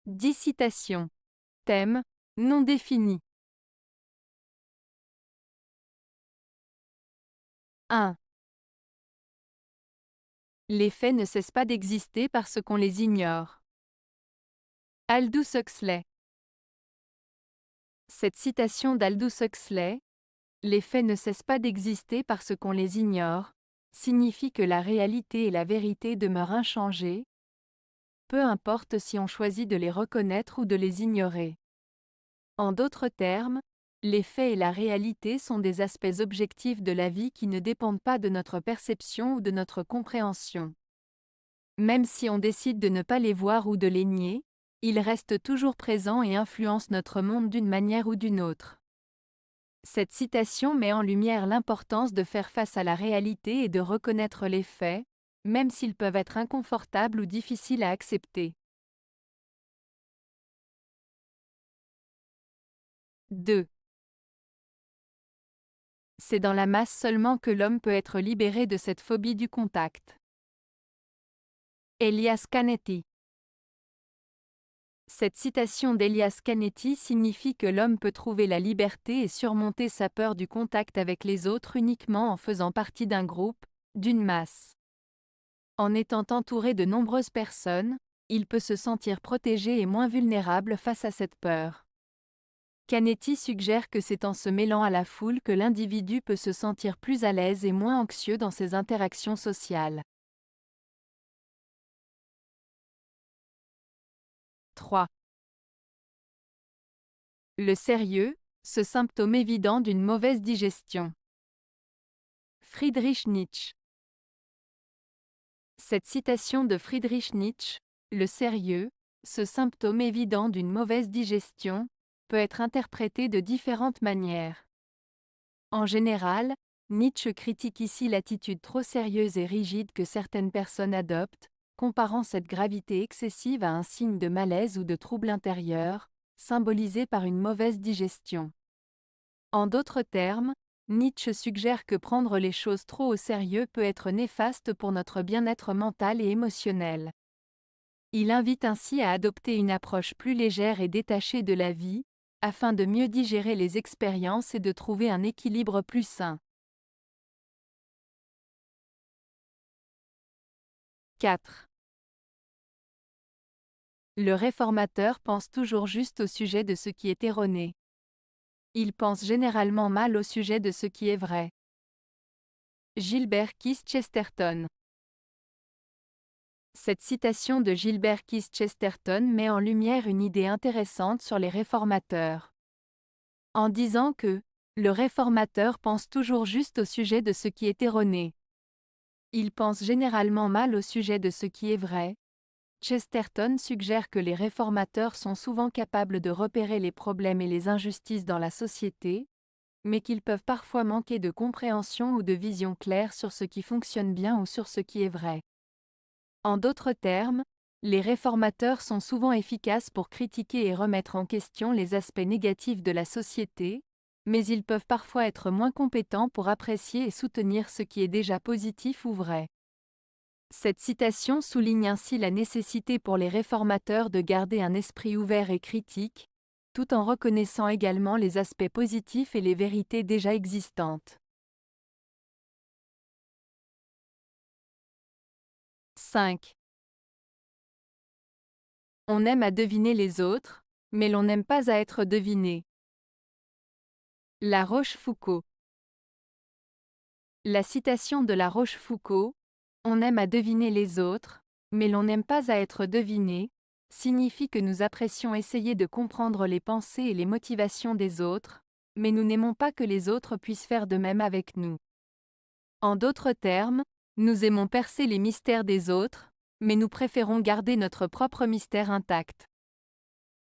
10 citations. Thème, non défini. 1. Les faits ne cessent pas d'exister parce qu'on les ignore. Aldous Huxley. Cette citation d'Aldous Huxley, les faits ne cessent pas d'exister parce qu'on les ignore, signifie que la réalité et la vérité demeurent inchangées, peu importe si on choisit de les reconnaître ou de les ignorer. En d'autres termes, les faits et la réalité sont des aspects objectifs de la vie qui ne dépendent pas de notre perception ou de notre compréhension. Même si on décide de ne pas les voir ou de les nier, ils restent toujours présents et influencent notre monde d'une manière ou d'une autre. Cette citation met en lumière l'importance de faire face à la réalité et de reconnaître les faits, même s'ils peuvent être inconfortables ou difficiles à accepter. 2. C'est dans la masse seulement que l'homme peut être libéré de cette phobie du contact. Elias Canetti. Cette citation d'Elias Canetti signifie que l'homme peut trouver la liberté et surmonter sa peur du contact avec les autres uniquement en faisant partie d'un groupe, d'une masse. En étant entouré de nombreuses personnes, il peut se sentir protégé et moins vulnérable face à cette peur. Canetti suggère que c'est en se mêlant à la foule que l'individu peut se sentir plus à l'aise et moins anxieux dans ses interactions sociales. 3. Le sérieux, ce symptôme évident d'une mauvaise digestion. Friedrich Nietzsche. Cette citation de Friedrich Nietzsche, le sérieux, ce symptôme évident d'une mauvaise digestion, peut être interprétée de différentes manières. En général, Nietzsche critique ici l'attitude trop sérieuse et rigide que certaines personnes adoptent, comparant cette gravité excessive à un signe de malaise ou de trouble intérieur, symbolisé par une mauvaise digestion. En d'autres termes, Nietzsche suggère que prendre les choses trop au sérieux peut être néfaste pour notre bien-être mental et émotionnel. Il invite ainsi à adopter une approche plus légère et détachée de la vie, afin de mieux digérer les expériences et de trouver un équilibre plus sain. 4. Le réformateur pense toujours juste au sujet de ce qui est erroné. Il pense généralement mal au sujet de ce qui est vrai. Gilbert Keith Chesterton. Cette citation de Gilbert Keith Chesterton met en lumière une idée intéressante sur les réformateurs. En disant que le réformateur pense toujours juste au sujet de ce qui est erroné. Il pense généralement mal au sujet de ce qui est vrai. Chesterton suggère que les réformateurs sont souvent capables de repérer les problèmes et les injustices dans la société, mais qu'ils peuvent parfois manquer de compréhension ou de vision claire sur ce qui fonctionne bien ou sur ce qui est vrai. En d'autres termes, les réformateurs sont souvent efficaces pour critiquer et remettre en question les aspects négatifs de la société, mais ils peuvent parfois être moins compétents pour apprécier et soutenir ce qui est déjà positif ou vrai. Cette citation souligne ainsi la nécessité pour les réformateurs de garder un esprit ouvert et critique, tout en reconnaissant également les aspects positifs et les vérités déjà existantes. 5. On aime à deviner les autres, mais l'on n'aime pas à être deviné. La Rochefoucauld. La citation de La Rochefoucauld, on aime à deviner les autres, mais l'on n'aime pas à être deviné, signifie que nous apprécions essayer de comprendre les pensées et les motivations des autres, mais nous n'aimons pas que les autres puissent faire de même avec nous. En d'autres termes, nous aimons percer les mystères des autres, mais nous préférons garder notre propre mystère intact.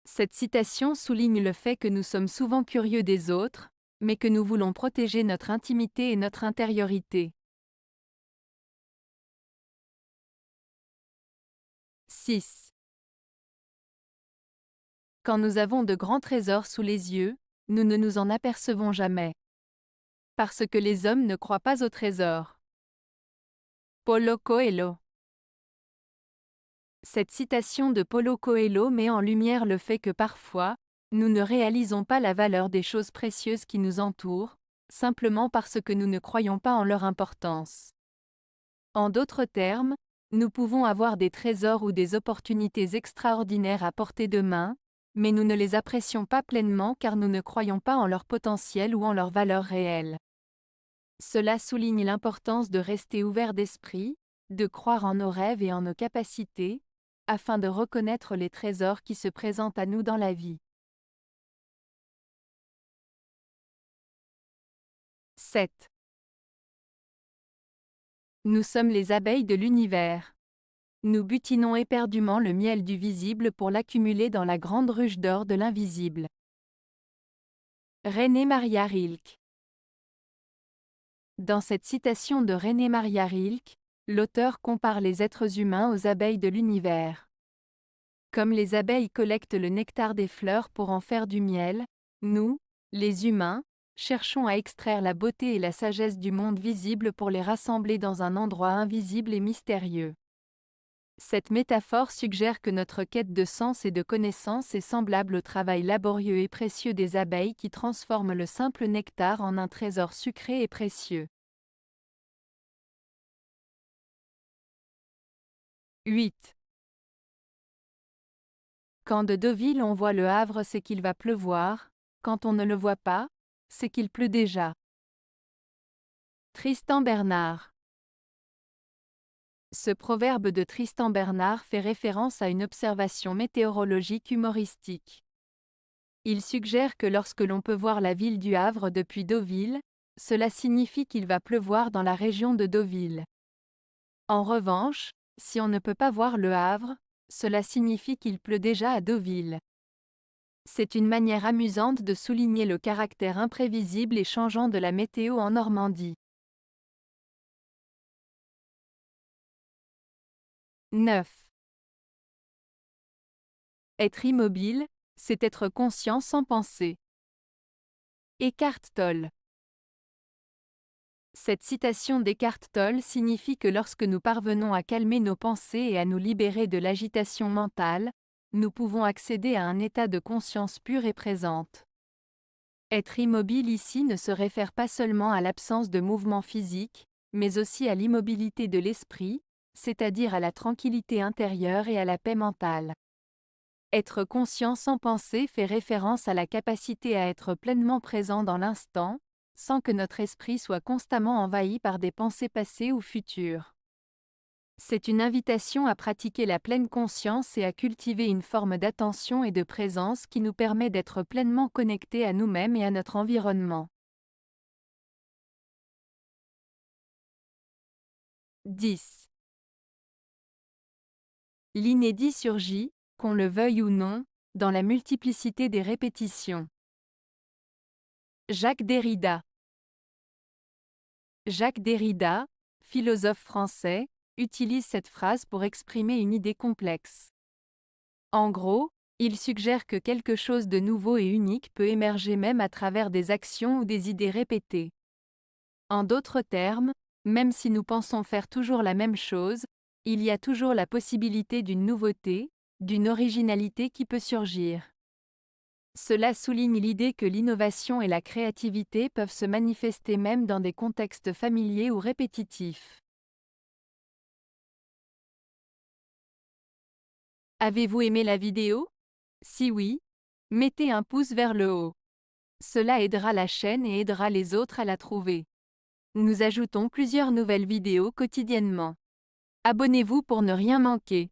Cette citation souligne le fait que nous sommes souvent curieux des autres, mais que nous voulons protéger notre intimité et notre intériorité. 6. Quand nous avons de grands trésors sous les yeux, nous ne nous en apercevons jamais. Parce que les hommes ne croient pas aux trésors. Paulo Coelho. Cette citation de Paulo Coelho met en lumière le fait que parfois, nous ne réalisons pas la valeur des choses précieuses qui nous entourent, simplement parce que nous ne croyons pas en leur importance. En d'autres termes, nous pouvons avoir des trésors ou des opportunités extraordinaires à portée de main, mais nous ne les apprécions pas pleinement car nous ne croyons pas en leur potentiel ou en leur valeur réelle. Cela souligne l'importance de rester ouvert d'esprit, de croire en nos rêves et en nos capacités, afin de reconnaître les trésors qui se présentent à nous dans la vie. 7. Nous sommes les abeilles de l'univers. Nous butinons éperdument le miel du visible pour l'accumuler dans la grande ruche d'or de l'invisible. René Maria Rilke. Dans cette citation de René Maria Rilke, l'auteur compare les êtres humains aux abeilles de l'univers. Comme les abeilles collectent le nectar des fleurs pour en faire du miel, nous, les humains, cherchons à extraire la beauté et la sagesse du monde visible pour les rassembler dans un endroit invisible et mystérieux. Cette métaphore suggère que notre quête de sens et de connaissance est semblable au travail laborieux et précieux des abeilles qui transforment le simple nectar en un trésor sucré et précieux. 8. Quand de Deauville on voit le Havre, c'est qu'il va pleuvoir, quand on ne le voit pas, c'est qu'il pleut déjà. Tristan Bernard. Ce proverbe de Tristan Bernard fait référence à une observation météorologique humoristique. Il suggère que lorsque l'on peut voir la ville du Havre depuis Deauville, cela signifie qu'il va pleuvoir dans la région de Deauville. En revanche, si on ne peut pas voir le Havre, cela signifie qu'il pleut déjà à Deauville. C'est une manière amusante de souligner le caractère imprévisible et changeant de la météo en Normandie. 9. Être immobile, c'est être conscient sans penser. Eckhart Tolle. Cette citation d'Eckhart Tolle signifie que lorsque nous parvenons à calmer nos pensées et à nous libérer de l'agitation mentale, nous pouvons accéder à un état de conscience pure et présente. Être immobile ici ne se réfère pas seulement à l'absence de mouvement physique, mais aussi à l'immobilité de l'esprit, c'est-à-dire à la tranquillité intérieure et à la paix mentale. Être conscient sans penser fait référence à la capacité à être pleinement présent dans l'instant, sans que notre esprit soit constamment envahi par des pensées passées ou futures. C'est une invitation à pratiquer la pleine conscience et à cultiver une forme d'attention et de présence qui nous permet d'être pleinement connectés à nous-mêmes et à notre environnement. 10. L'inédit surgit, qu'on le veuille ou non, dans la multiplicité des répétitions. Jacques Derrida. Jacques Derrida, philosophe français, utilise cette phrase pour exprimer une idée complexe. En gros, il suggère que quelque chose de nouveau et unique peut émerger même à travers des actions ou des idées répétées. En d'autres termes, même si nous pensons faire toujours la même chose, il y a toujours la possibilité d'une nouveauté, d'une originalité qui peut surgir. Cela souligne l'idée que l'innovation et la créativité peuvent se manifester même dans des contextes familiers ou répétitifs. Avez-vous aimé la vidéo? Si oui, mettez un pouce vers le haut. Cela aidera la chaîne et aidera les autres à la trouver. Nous ajoutons plusieurs nouvelles vidéos quotidiennement. Abonnez-vous pour ne rien manquer.